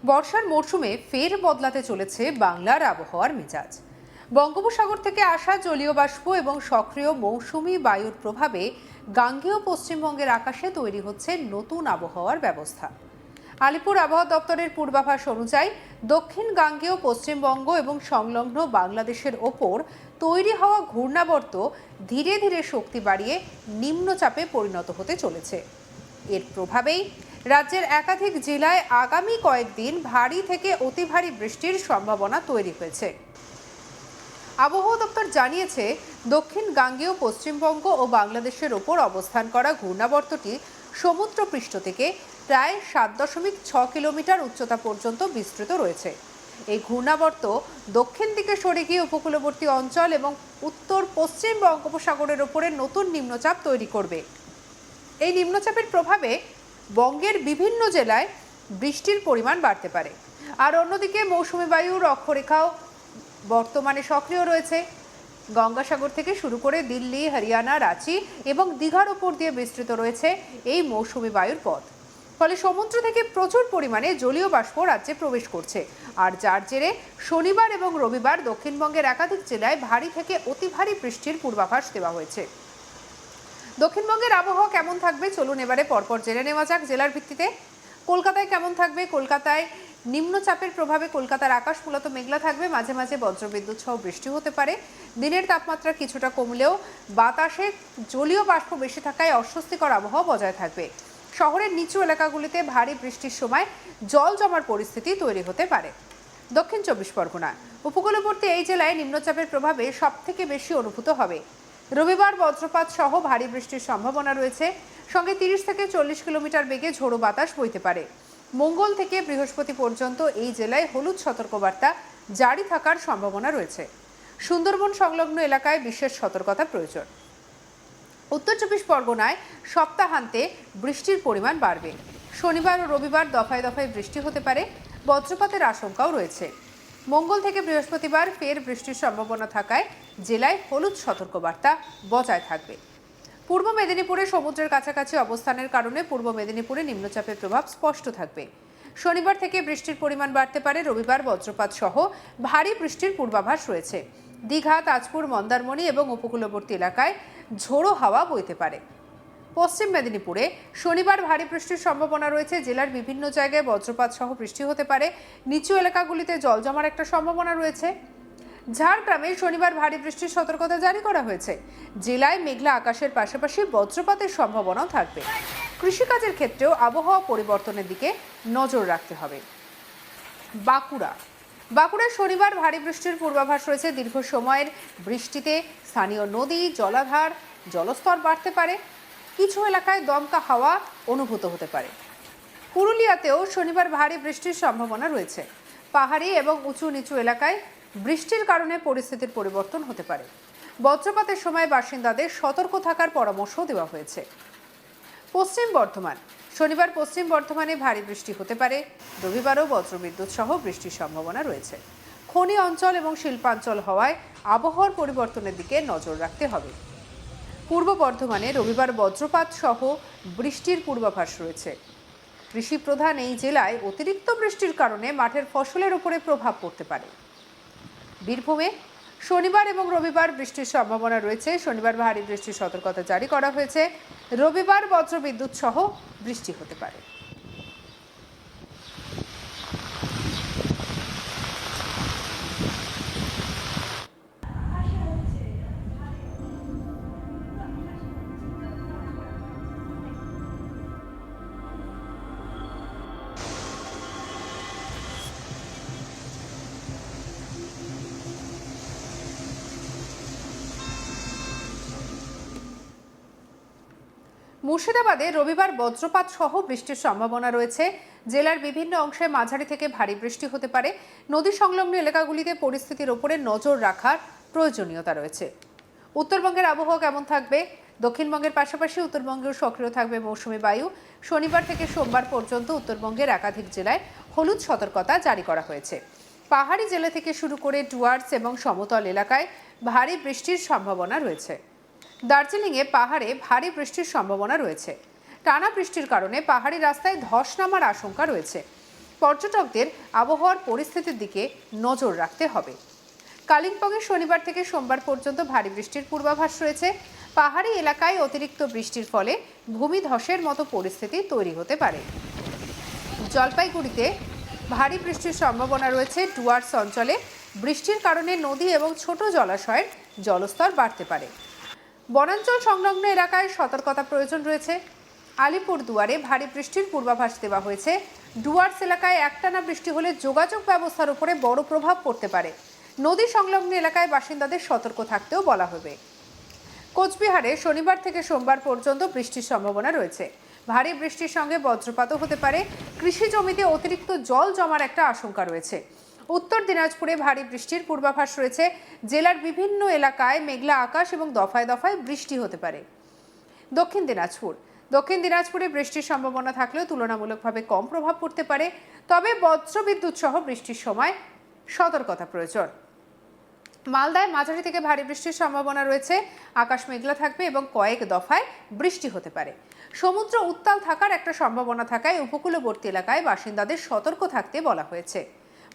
বর্ষার মরশুমে ফের বদলাতে চলেছে বাংলার আবহাওয়ার মেজাজ। বঙ্গোপসাগর থেকে আসা জলীয় বাষ্প এবং সক্রিয় মৌসুমী বায়ুর প্রভাবে গাঙ্গেয় পশ্চিমবঙ্গের আকাশে তৈরি হচ্ছে নতুন আবহাওয়ার ব্যবস্থা। আলিপুর আবহাওয়া দপ্তরের পূর্বাভাস অনুযায়ী দক্ষিণ গাঙ্গেয় পশ্চিমবঙ্গ এবং সংলগ্ন বাংলাদেশের ওপর তৈরি হওয়া ঘূর্ণাবর্ত ধীরে ধীরে শক্তি বাড়িয়ে নিম্নচাপে পরিণত হতে চলেছে। এর প্রভাবেই রাজ্যের একাধিক জেলায় আগামী কয়েকদিন ভারী থেকে অতি ভারী বৃষ্টির সম্ভাবনা তৈরি হয়েছে। আবহাওয়া দপ্তর জানিয়েছে, দক্ষিণ গাঙ্গেয় পশ্চিমবঙ্গ ও বাংলাদেশের ওপর অবস্থান করা ঘূর্ণাবর্তটি সমুদ্রপৃষ্ঠ থেকে প্রায় 7.6 কিলোমিটার উচ্চতা পর্যন্ত বিস্তৃত রয়েছে। এই ঘূর্ণাবর্ত দক্ষিণ দিকে সরে গিয়ে উপকূলবর্তী অঞ্চল এবং উত্তর পশ্চিম বঙ্গোপসাগরের ওপরে নতুন নিম্নচাপ তৈরি করবে। এই নিম্নচাপের প্রভাবে বঙ্গের বিভিন্ন জেলায় বৃষ্টির পরিমাণ বাড়তে পারে। আর অন্যদিকে মৌসুমী বায়ুর অক্ষরেখাও বর্তমানে সক্রিয় রয়েছে। গঙ্গাসাগর থেকে শুরু করে দিল্লি, হরিয়ানা, রাঁচি এবং দীঘার ওপর দিয়ে বিস্তৃত রয়েছে এই মৌসুমী বায়ুর পথ। ফলে সমুদ্র থেকে প্রচুর পরিমাণে জলীয় বাষ্প রাজ্যে প্রবেশ করছে। আর যার জেরে শনিবার এবং রবিবার দক্ষিণবঙ্গের একাধিক জেলায় ভারী থেকে অতি ভারী বৃষ্টির পূর্বাভাস দেওয়া হয়েছে। দক্ষিণবঙ্গের আবহাওয়া কেমন থাকবে চলুন এবারে পরপর জেনে নেওয়া যাক জেলার ভিত্তিতে। কলকাতায় কেমন থাকবে? কলকাতায় নিম্নচাপের প্রভাবে কলকাতার আকাশ মূলত মেঘলা থাকবে, মাঝে মাঝে বজ্রবিদ্যুৎ সহ বৃষ্টি হতে পারে। দিনের তাপমাত্রা কিছুটা কমলেও বাতাসে জলীয় বাষ্প বেশি থাকায় অস্বস্তিকর আবহাওয়া বজায় থাকবে। শহরের নিচু এলাকাগুলিতে ভারী বৃষ্টির সময় জল জমার পরিস্থিতি তৈরি হতে পারে। দক্ষিণ 24 পরগনা উপকূলবর্তী এই জেলায় নিম্নচাপের প্রভাবে সবথেকে বেশি অনুভূত হবে। রবিবার বজ্রপাত সহ ভারী বৃষ্টির সম্ভাবনা রয়েছে, সঙ্গে 30 থেকে 40 কিলোমিটার বেগে ঝোড়ো বাতাস বইতে পারে। মঙ্গল থেকে বৃহস্পতি পর্যন্ত এই জেলায় হলুদ সতর্কবার্তা জারি থাকার সম্ভাবনা রয়েছে। সুন্দরবন সংলগ্ন এলাকায় বিশেষ সতর্কতা প্রয়োজন। উত্তর 24 পরগনায় সপ্তাহান্তে বৃষ্টির পরিমাণ বাড়বে। শনিবার ও রবিবার দফায় দফায় বৃষ্টি হতে পারে, বজ্রপাতের আশঙ্কাও রয়েছে। মঙ্গল থেকে বৃহস্পতিবার ফের বৃষ্টির সম্ভাবনা থাকায় জেলায় হলুদ সতর্কবার্তা বজায় থাকবে। পূর্ব মেদিনীপুরে সমুদ্রের কাছাকাছি অবস্থানের কারণে পূর্ব মেদিনীপুরে নিম্নচাপের প্রভাব স্পষ্ট থাকবে। শনিবার থেকে বৃষ্টির পরিমাণ বাড়তে পারে, রবিবার বজ্রপাত সহ ভারী বৃষ্টির পূর্বাভাস রয়েছে। দীঘা, তাজপুর, মন্দারমণি এবং উপকূলবর্তী এলাকায় ঝোড়ো হাওয়া বইতে পারে। পশ্চিম মেদিনীপুরে শনিবার ভারী বৃষ্টির সম্ভাবনা রয়েছে। জেলার বিভিন্ন জায়গায় বজ্রপাত সহ বৃষ্টি হতে পারে, নিচু এলাকাগুলিতে জল জমার একটা সম্ভাবনা রয়েছে। ঝাড়গ্রামে শনিবার ভারী বৃষ্টির সতর্কতা জারি করা হয়েছে। জেলায় মেঘলা আকাশের পাশাপাশি বজ্রপাতের সম্ভাবনাও থাকবে। কৃষিকাজের ক্ষেত্রেও আবহাওয়া পরিবর্তনের দিকে নজর রাখতে হবে। বাঁকুড়ায় শনিবার ভারী বৃষ্টির পূর্বাভাস রয়েছে। দীর্ঘ সময়ের বৃষ্টিতে স্থানীয় নদী, জলাধার জলস্তর বাড়তে পারে। কিছু এলাকায় দমকা হাওয়া অনুভূত হতে পারে। পুরুলিয়াতেও শনিবার ভারী বৃষ্টির সম্ভাবনা রয়েছে। পাহাড়ি এবং উঁচু নিচু এলাকায় বৃষ্টির কারণে পরিস্থিতির পরিবর্তন হতে পারে। বজ্রপাতের সময় বাসিন্দাদের সতর্ক থাকার পরামর্শ দেওয়া হয়েছে। পশ্চিম বর্ধমান শনিবার পশ্চিম বর্ধমানে ভারী বৃষ্টি হতে পারে। রবিবারও বজ্রবিদ্যুৎ সহ বৃষ্টির সম্ভাবনা রয়েছে। খনি অঞ্চল এবং শিল্পাঞ্চল হওয়ায় আবহাওয়ার পরিবর্তনের দিকে নজর রাখতে হবে। পূর্ব বর্ধমানে রবিবার বজ্রপাত সহ বৃষ্টির পূর্বাভাস রয়েছে। কৃষি প্রধান এই জেলায় অতিরিক্ত বৃষ্টির কারণে মাঠের ফসলের উপরে প্রভাব পড়তে পারে। বীরভূমে শনিবার এবং রবিবার বৃষ্টির সম্ভাবনা রয়েছে। শনিবার ভারী বৃষ্টির সতর্কতা জারি করা হয়েছে। রবিবার বজ্রবিদ্যুৎ সহ বৃষ্টি হতে পারে। মুর্শিদাবাদে রবিবার বজ্রপাত সহ বৃষ্টির সম্ভাবনা রয়েছে। জেলার বিভিন্ন অংশে মাঝারি থেকে ভারী বৃষ্টি হতে পারে। নদী সংলগ্ন এলাকাগুলিতে পরিস্থিতির ওপরে নজর রাখার প্রয়োজনীয়তা রয়েছে। উত্তরবঙ্গের আবহাওয়া কেমন থাকবে? দক্ষিণবঙ্গের পাশাপাশি উত্তরবঙ্গেও সক্রিয় থাকবে মৌসুমী বায়ু। শনিবার থেকে সোমবার পর্যন্ত উত্তরবঙ্গের একাধিক জেলায় হলুদ সতর্কতা জারি করা হয়েছে। পাহাড়ি জেলা থেকে শুরু করে ডুয়ার্স এবং সমতল এলাকায় ভারী বৃষ্টির সম্ভাবনা রয়েছে। দার্জিলিংয়ে পাহাড়ে ভারী বৃষ্টির সম্ভাবনা রয়েছে। টানা বৃষ্টির কারণে পাহাড়ি রাস্তায় ধস নামার আশঙ্কা রয়েছে। পর্যটকদের আবহাওয়ার পরিস্থিতির দিকে নজর রাখতে হবে। কালিম্পংয়ে শনিবার থেকে সোমবার পর্যন্ত ভারী বৃষ্টির পূর্বাভাস রয়েছে। পাহাড়ি এলাকায় অতিরিক্ত বৃষ্টির ফলে ভূমিধসের মতো পরিস্থিতি তৈরি হতে পারে। জলপাইগুড়িতে ভারী বৃষ্টির সম্ভাবনা রয়েছে। ডুয়ার্স অঞ্চলে বৃষ্টির কারণে নদী এবং ছোট জলাশয়ের জলস্তর বাড়তে পারে। বনাঞ্চল সংলগ্ন এলাকায় সতর্কতা প্রয়োজন রয়েছে। আলিপুরদুয়ারে ভারী বৃষ্টির পূর্বাভাস দেওয়া হয়েছে। ডুয়ার্স এলাকায় একটানা বৃষ্টি হলে যোগাযোগ ব্যবস্থার উপরে বড় প্রভাব পড়তে পারে। নদী সংলগ্ন এলাকায় বাসিন্দাদের সতর্ক থাকতেও বলা হবে। কোচবিহারে শনিবার থেকে সোমবার পর্যন্ত বৃষ্টির সম্ভাবনা রয়েছে। ভারী বৃষ্টির সঙ্গে বজ্রপাতও হতে পারে। কৃষি জমিতে অতিরিক্ত জল জমার একটা আশঙ্কা রয়েছে। উত্তর দিনাজপুরে ভারী বৃষ্টির পূর্বাভাস রয়েছে। জেলার বিভিন্ন এলাকায় মেঘলা আকাশ এবং দফায় দফায় বৃষ্টি হতে পারে। দক্ষিণ দিনাজপুরে বৃষ্টির সম্ভাবনা থাকলেও তুলনামূলকভাবে কম প্রভাব পড়তে পারে। তবে বজ্রবিদ্যুৎ সহ বৃষ্টির সময় সতর্কতা প্রয়োজন। মালদায় মাঝারি থেকে ভারী বৃষ্টির সম্ভাবনা রয়েছে। আকাশ মেঘলা থাকবে এবং কয়েক দফায় বৃষ্টি হতে পারে। সমুদ্র উত্তাল থাকার একটা সম্ভাবনা থাকায় উপকূলবর্তী এলাকায় বাসিন্দাদের সতর্ক থাকতে বলা হয়েছে।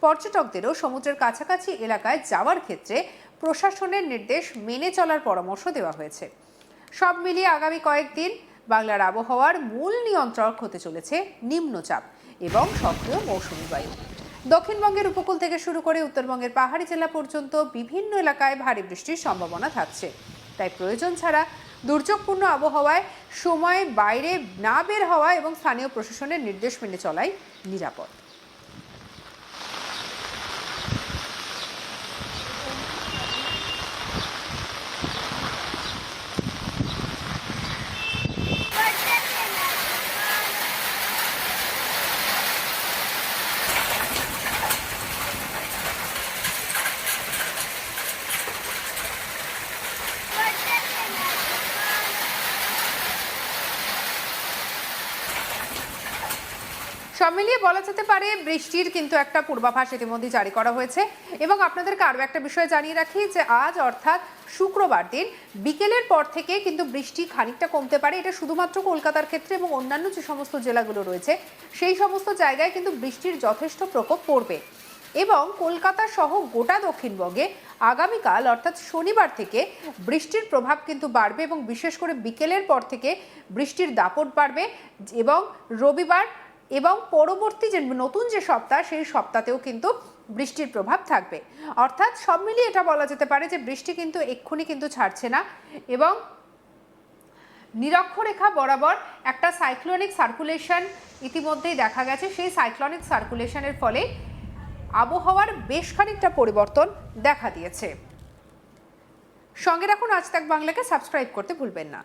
পর্যটকদেরও সমুদ্রের কাছাকাছি এলাকায় যাওয়ার ক্ষেত্রে প্রশাসনের নির্দেশ মেনে চলার পরামর্শ দেওয়া হয়েছে। সব মিলিয়ে আগামী কয়েকদিন বাংলার আবহাওয়ার মূল নিয়ন্ত্রক হতে চলেছে নিম্নচাপ এবং সক্রিয় মৌসুমী বায়ু। দক্ষিণবঙ্গের উপকূল থেকে শুরু করে উত্তরবঙ্গের পাহাড়ি জেলা পর্যন্ত বিভিন্ন এলাকায় ভারী বৃষ্টির সম্ভাবনা থাকছে। তাই প্রয়োজন ছাড়া দুর্যোগপূর্ণ আবহাওয়ায় সময় বাইরে না বের হওয়া এবং স্থানীয় প্রশাসনের নির্দেশ মেনে চলাই নিরাপদ। সব মিলিয়ে বলা যেতে পারে বৃষ্টির কিন্তু একটা পূর্বাভাস ইতিমধ্যে জারি করা হয়েছে। এবং আপনাদেরকে আরও একটা বিষয় জানিয়ে রাখি যে আজ অর্থাৎ শুক্রবার দিন বিকেলের পর থেকে কিন্তু বৃষ্টি খানিকটা কমতে পারে। এটা শুধুমাত্র কলকাতার ক্ষেত্রে এবং অন্যান্য যে সমস্ত জেলাগুলো রয়েছে সেই সমস্ত জায়গায় কিন্তু বৃষ্টির যথেষ্ট প্রকোপ পড়বে। এবং কলকাতা সহ গোটা দক্ষিণবঙ্গে আগামীকাল অর্থাৎ শনিবার থেকে বৃষ্টির প্রভাব কিন্তু বাড়বে এবং বিশেষ করে বিকেলের পর থেকে বৃষ্টির দাপট বাড়বে। এবং রবিবার এবং পরবর্তী যে নতুন যে সপ্তাহ সেই সপ্তাহেও কিন্তু বৃষ্টির প্রভাব থাকবে। অর্থাৎ সব মিলিয়ে এটা বলা যেতে পারে যে বৃষ্টি কিন্তু এক্ষুনি কিন্তু ছাড়ছে না এবং নিরক্ষরেখা বরাবর একটা সাইক্লোনিক সার্কুলেশন ইতিমধ্যেই দেখা গেছে। সেই সাইক্লোনিক সার্কুলেশনের ফলে আবহাওয়ার বেশ খানিকটা পরিবর্তন দেখা দিয়েছে। সঙ্গে রাখুন আজ তাক বাংলাকে, সাবস্ক্রাইব করতে ভুলবেন না।